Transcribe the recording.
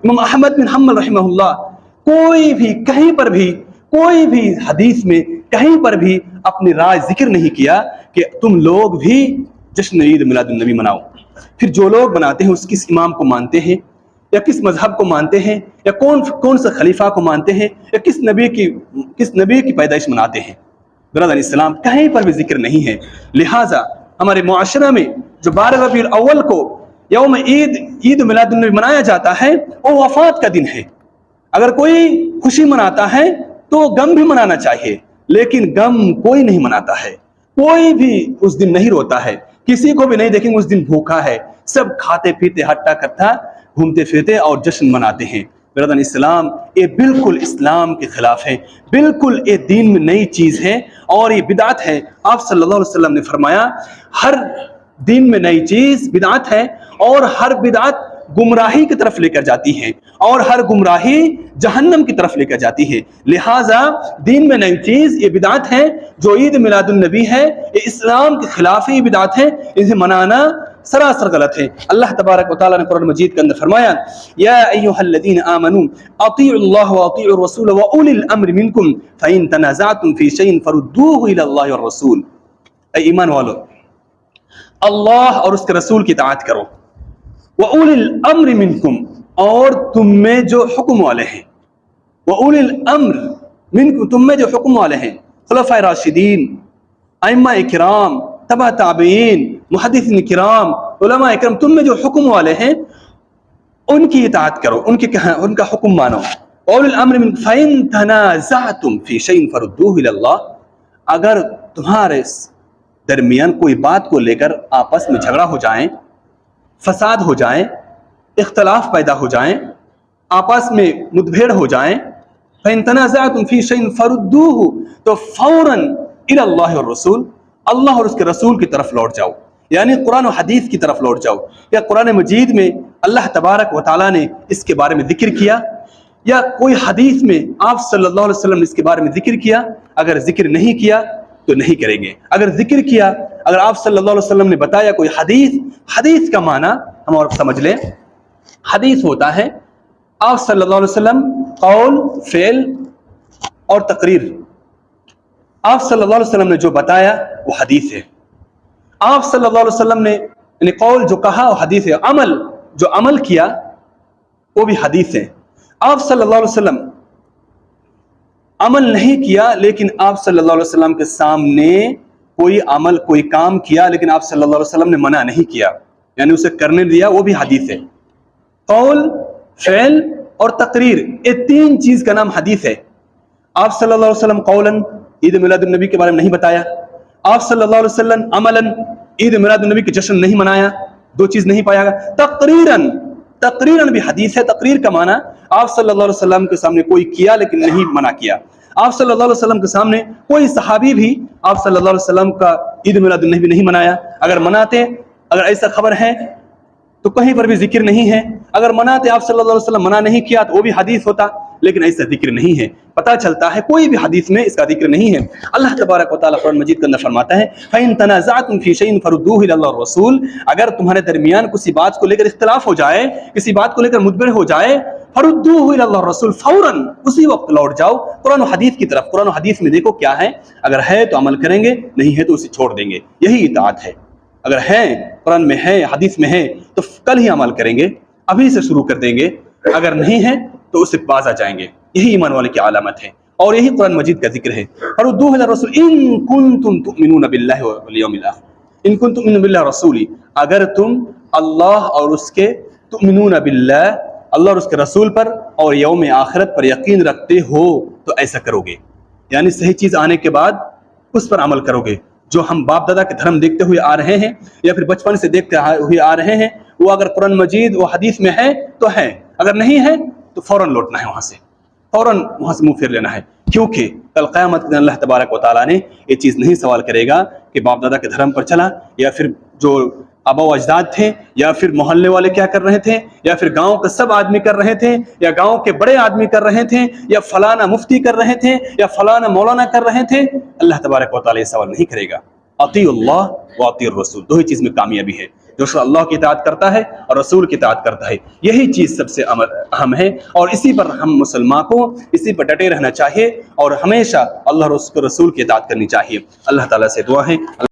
इमाम अहमद बिन हम्बल रहमहुल्लाह कोई भी कहीं पर भी कोई भी हदीस में कहीं पर भी अपनी राय जिक्र नहीं किया कि तुम लोग भी जश्न ईद मिलादुन नबी मनाओ। फिर जो लोग मनाते हैं उस किस इमाम को मानते हैं, या किस मजहब को मानते हैं, या कौन सा खलीफा को मानते हैं, या किस नबी की पैदाइश मनाते हैं। बिरादर इस्लाम कहीं पर भी जिक्र नहीं है। लिहाजा हमारे मुआशरा में जो 12 रबीउल अव्वल को यौम ईद मिलादुन नबी मनाया जाता है वो वफात का दिन है। अगर कोई खुशी मनाता है तो गम भी मनाना चाहिए, लेकिन गम कोई नहीं मनाता है, कोई भी उस दिन नहीं रोता है, किसी को भी नहीं देखेंगे उस दिन भूखा है, सब खाते पीते हट्टा कट्टा घूमते फिरते और जश्न मनाते हैं। बिरादर इस्लाम ये बिल्कुल इस्लाम के खिलाफ है, बिल्कुल ये दीन में नई चीज है और ये बिदात है। आप सल्लल्लाहु अलैहि वसल्लम ने फरमाया हर दीन में नई चीज बिदात है और हर बिदात गुमराही की तरफ लेकर जाती है और हर गुमराही जहन्नम की तरफ लेकर जाती है। लिहाजा दीन में नई चीज ये बिदात है। जो ईद मिलादुन नबी है ये इस्लाम के खिलाफ ही बिदात है, इन्हें मनाना सरासर गलत है। अल्लाह तबारक व तआला ने कुरान मजीद के अंदर फरमाया या अय्युहल्लज़ीना आमनू अतीउल्लाह व अतीउर रसूल व उलिल अम्र मिनकुम फइन तनाज़अतुम फी शैइन फरुद्दूहु इलल्लाहि वर रसूल। ऐ ईमान वालों, अल्लाह और उसके रसूल की इताअत करो। व उलिल अम्र मिनकुम, और तुम में जो हुक्म वाले हैं, व उलिल अम्र मिनकुम, तुम में जो हुक्म वाले हैं, खुलफाए राशिदीन, अइम्मा इकराम, तबा ताबईन, मुहद्दिसीन किराम, उलमा इकराम, तुम में जो हुक्म वाले हैं उनकी इताअत करो, उनका हुक्म मानो। उलिल अम्र मिनकुम फइन तनाज़अतुम फी शैइन फरुद्दूहु इलल्लाह, अगर तुम्हारे दरमियान कोई बात को लेकर आपस में झगड़ा हो जाए, फसाद हो जाए, इख्तलाफ पैदा हो जाए, आपस में मुठभेड़ हो जाए, फ़इन तनाज़अतुम फ़ी शैइन फरुद्दूहु, तो फौरन इलल्लाहि वर रसूल, अल्लाह और उसके रसूल की तरफ लौट जाओ, यानी कुरान और हदीस की तरफ लौट जाओ। या कुरान मजीद में अल्लाह तबारक व तआला ने इसके बारे में जिक्र किया, या कोई हदीस में आप सल्लल्लाहु अलैहि वसल्लम ने इसके बारे में जिक्र किया। अगर जिक्र नहीं किया तो नहीं करेंगे, अगर जिक्र किया, अगर आप सल्लल्लाहु अलैहि वसल्लम ने बताया कोई हदीस का माना हम और समझ लें। हदीस होता है आप सल्लल्लाहु अलैहि वसल्लम कौल, फेल और तकरीर, आप सल्लल्लाहु अलैहि वसल्लम ने जो बताया वो हदीस है। आप सल्लल्लाहु अलैहि वसल्लम ने यानी कौल जो कहा वो हदीस है, अमल जो अमल किया वो भी हदीस है। आप सल्लल्लाहु अलैहि वसल्लम अमल नहीं किया लेकिन आप सल्लल्लाहु अलैहि वसल्लम के सामने कोई अमल कोई काम किया लेकिन आप सल्लल्लाहु अलैहि वसल्लम ने मना नहीं किया, यानी उसे करने दिया, वो भी हदीस है। कौल, फेल और तकरीर, ये तीन चीज का नाम हदीस है। आप सल्लल्लाहु अलैहि वसल्लम कौलन ईद मिलादुन नबी के बारे में नहीं बताया, आप सल्लल्लाहु अलैहि वसल्लम अमलन ईद मिलादुन नबी के जश्न नहीं मनाया, दो चीज नहीं पाया। तकरीरन भी हदीस है। तकरीर का माना आप सल्लल्लाहु अलैहि वसल्लम के सामने कोई किया लेकिन नहीं मना किया। आप सल्लल्लाहु अलैहि वसल्लम के सामने कोई सहाबी भी आप सल्लल्लाहु अलैहि वसल्लम का ईद मिलादुन नबी नहीं मनाया। अगर मनाते, अगर ऐसा खबर है तो कहीं पर भी जिक्र नहीं है। अगर मनाते आप सल्लल्लाहु अलैहि वसल्लम मना नहीं किया तो वो भी हदीस होता, लेकिन ऐसा जिक्र नहीं है। पता चलता है कोई भी हदीस में इसका जिक्र नहीं है। अल्लाह तबारक व तआला कुरान मजीद के अंदर फरमाता है फ़इन तनाज़अतुम फ़ी शैइन फरुद्दूहु इलल्लाहि वर रसूल, अगर तुम्हारे दरमियान किसी बात को लेकर इख्तिलाफ हो जाए, किसी बात को लेकर मुठभेड़ हो जाए, फरुद्दूहु इलल्लाहि रसूल, फौरन उसी वक्त लौट जाओ कुरान और हदीस की तरफ। कुरान और हदीस में देखो क्या है, अगर है तो अमल करेंगे, नहीं है तो उसे छोड़ देंगे, यही इताअत है। अगर है कुरान में है, हदीस में है तो कल ही अमल करेंगे, अभी से शुरू कर देंगे, अगर नहीं है तो उससे बाज आ जाएंगे। यही ईमान वाले की अलामत है और यही कुरान मजीद का जिक्र है। फरुद्दूहु इला रसूल इन कुंतुम तुमिनून बिल्लाहि वल यौमिल आखिर, इन कुंतुम तुमिनून बिल्लाहि रसूली, अगर तुम अल्लाह और उसके तुमिनून बिल्लाह, अल्लाह और उसके रसूल पर और यौम आखिरत पर यकीन रखते हो तो ऐसा करोगे, यानी सही चीज आने के बाद उस पर अमल करोगे। जो हम बाप दादा के धर्म देखते हुए आ रहे हैं या फिर बचपन से देखते हुए आ रहे हैं, वो अगर कुरान मजीद वो हदीस में है तो है, अगर नहीं है तो फौरन लौटना है, फौरन वहां से मुंह फेर लेना है। क्योंकि कल क़यामत के दिन अल्लाह तबारक व तआला ने ये चीज नहीं सवाल करेगा कि बाप दादा के धर्म पर चला, या फिर जो आबा व अजदाद थे, या फिर मोहल्ले वाले क्या कर रहे थे, या फिर गांव के सब आदमी कर रहे थे, या गांव के बड़े आदमी कर रहे थे, या फलाना मुफ्ती कर रहे थे, या फलाना मौलाना कर रहे थे। अल्लाह तबारक व तआला ये सवाल नहीं करेगा। अतीउल्लाह व अतीउर रसूल, दो ही चीज में कामयाबी है। جو شخص اللہ کی اطاعت کرتا ہے اور رسول کی اطاعت کرتا ہے، یہی چیز سب سے اہم ہے، اور اسی پر ہم مسلمان کو اسی پر ڈٹے رہنا چاہیے اور ہمیشہ اللہ اور اس کے رسول کی اطاعت کرنی چاہیے۔ اللہ تعالیٰ سے دعا ہے